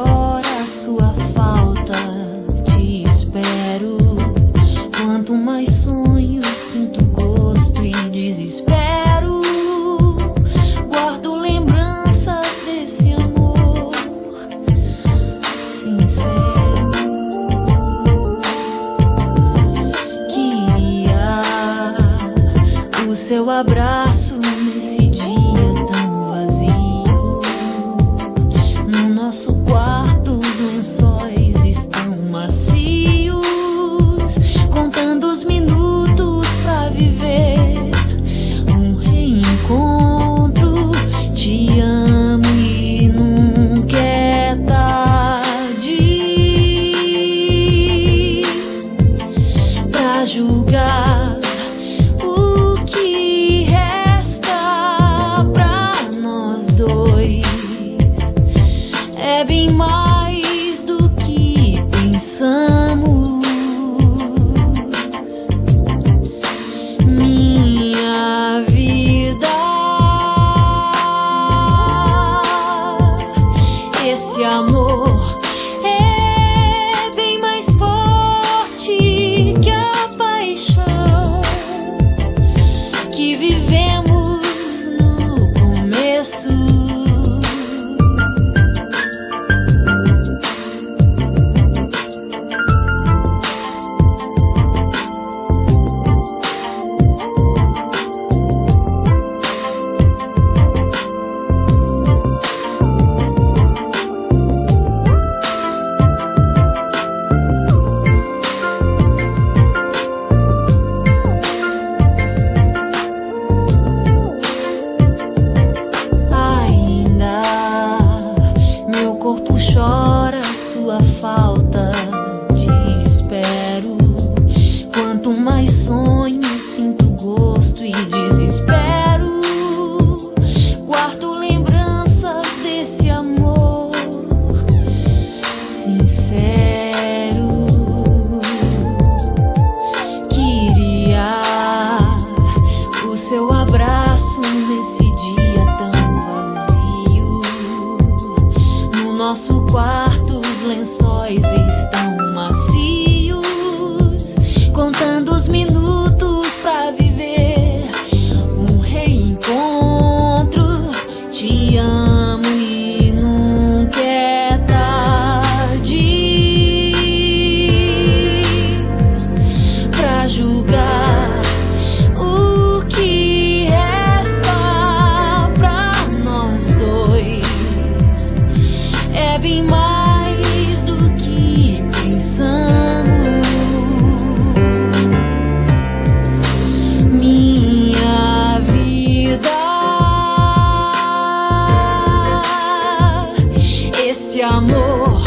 chora a sua falta. Te espero. Quanto mais sonho, sinto gosto e desespero. Guardo lembranças desse amor sincero. Queria o seu abraço nesse dia tão vazio. No nosso quarto os lençóis estão macios, contando os minutos pra viver um reencontro. Te amo e nunca é tarde pra julgar o que resta pra nós dois. É bem mais do que pensamos. Minha vida, esse amor é bem mais forte que a paixão que vivemos no começo. Chora a sua falta, te espero. Quanto mais sonho, sinto gosto e desespero. Guardo lembranças desse amor sincero. Queria o seu abraço nesse dia tão vazio. No nosso quarto os lençóis estão macios, contando os minutos pra viver um reencontro. Te amo e nunca é tarde pra julgar o que resta pra nós dois. É bem mais do que pensamos. Minha vida, esse amor